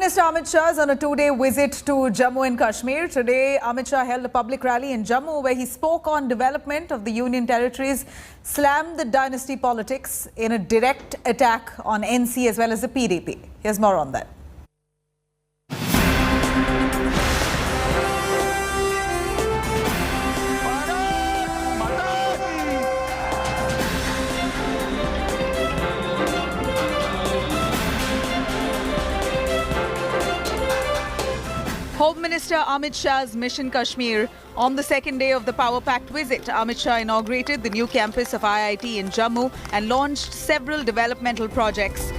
Minister Amit Shah is on a two-day visit to Jammu and Kashmir. Today, Amit Shah held a public rally in Jammu where he spoke on development of the Union territories, slammed the dynasty politics in a direct attack on NC as well as the PDP. Here's more on that. Home Minister Amit Shah's Mission Kashmir. On the second day of the power-packed visit, Amit Shah inaugurated the new campus of IIT in Jammu and launched several developmental projects.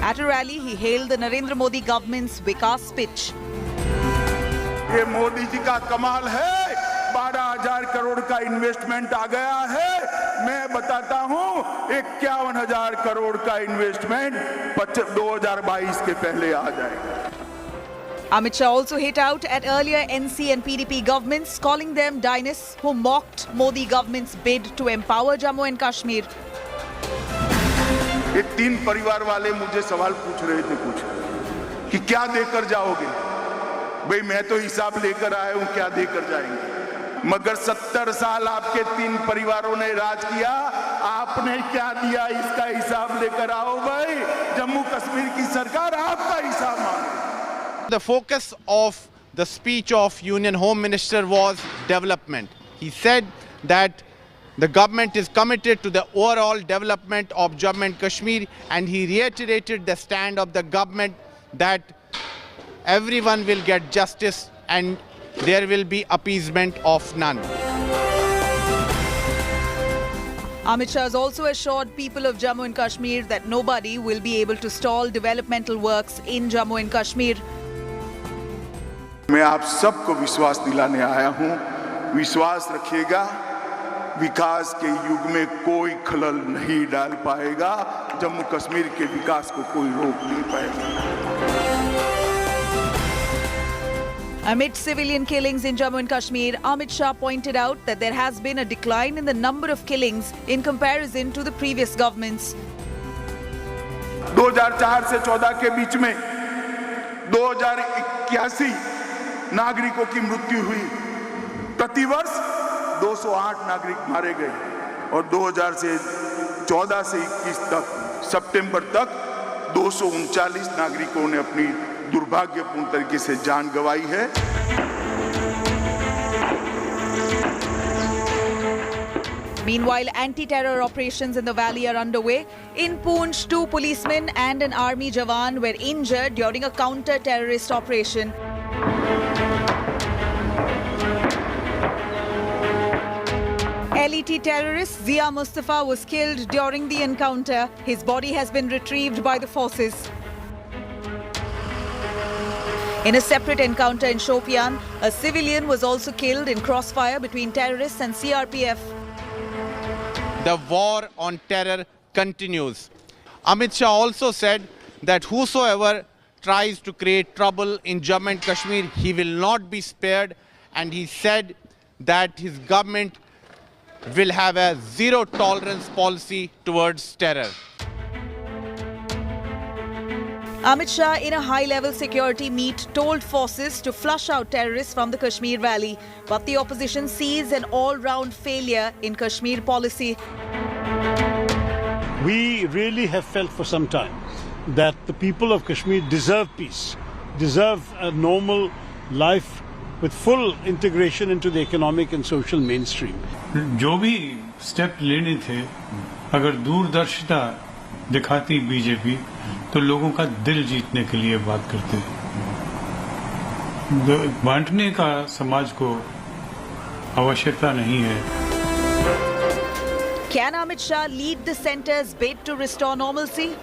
At a rally, he hailed the Narendra Modi government's Vikas pitch. ये मोदी जी का कमाल है, 12,000 करोड़ का investment आ गया है। मैं बताता हूं 51,000 करोड़ का इन्वेस्टमेंट 2022 के पहले आ जाएगा। Amit Shah also hit out at earlier NC and PDP governments, calling them dynasts who mocked Modi government's bid to empower Jammu and Kashmir. ये तीन परिवार वाले मुझे सवाल पूछ रहे थे कुछ कि क्या देकर जाओगे। भाई मैं तो हिसाब लेकर आया हूं, क्या देकर जाएंगे। मगर 70 साल आपके तीन परिवारों ने राज किया, आपने क्या दिया इसका हिसाब लेकर आओ भाई। जम्मू कश्मीर की सरकार आपका हिसाब मांगे। The focus of the speech of Union Home Minister was development. He said that the government is committed to the overall development of Jammu and Kashmir, and he reiterated the stand of the government that everyone will get justice and there will be appeasement of none. Amit Shah has also assured people of Jammu and Kashmir that nobody will be able to stall developmental works in Jammu and Kashmir. मैं आप सबको विश्वास दिलाने आया हूं, विश्वास रखिएगा, विकास के युग में कोई खलल नहीं डाल पाएगा, जम्मू कश्मीर के विकास को कोई रोक नहीं पाएगा। Amid civilian killings in Jammu and Kashmir, Amit Shah pointed out that there has been a decline in the number of killings in comparison to the previous governments. 2004 से 14 के बीच में 2081 नागरिकों की मृत्यु हुई। प्रतिवर्ष 208 नागरिक मारे गए और 2014 से 21 तक सितंबर तक 239 नागरिकों ने अपनी दुर्भाग्यपूर्ण तरीके से जान गंवाई है। Meanwhile, anti-terror operations in the valley are underway. In Poonch, 2 policemen and an army jawan were injured during a counter-terrorist operation. LET terrorist Zia Mustafa was killed during the encounter. His body has been retrieved by the forces. In a separate encounter in Shopian, a civilian was also killed in crossfire between terrorists and CRPF. The war on terror continues. Amit Shah also said that whosoever tries to create trouble in Jammu and Kashmir, he will not be spared, and he said that his government will have a zero tolerance policy towards terror. Amit Shah, in a high-level security meet, told forces to flush out terrorists from the Kashmir Valley. But the opposition sees an all-round failure in Kashmir policy. We really have felt for some time that the people of Kashmir deserve peace, deserve a normal life with full integration into the economic and social mainstream. जो भी step लेने थे, अगर दूरदर्शिता दिखाती BJP तो लोगों का दिल जीतने के लिए बात करते हैं। बांटने का समाज को आवश्यकता नहीं है। Can Amit Shah lead the centre's bid to restore normalcy?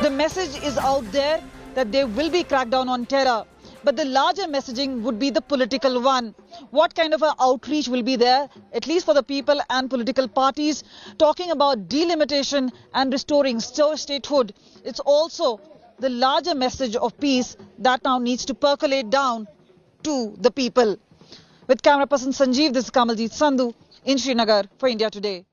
The message is out there that there will be crackdown on terror, but the larger messaging would be the political one. What kind of an outreach will be there, at least for the people and political parties, talking about delimitation and restoring statehood? It's also the larger message of peace that now needs to percolate down to the people. With camera person Sanjeev, this is Kamaljeet Sandhu in Srinagar for India Today.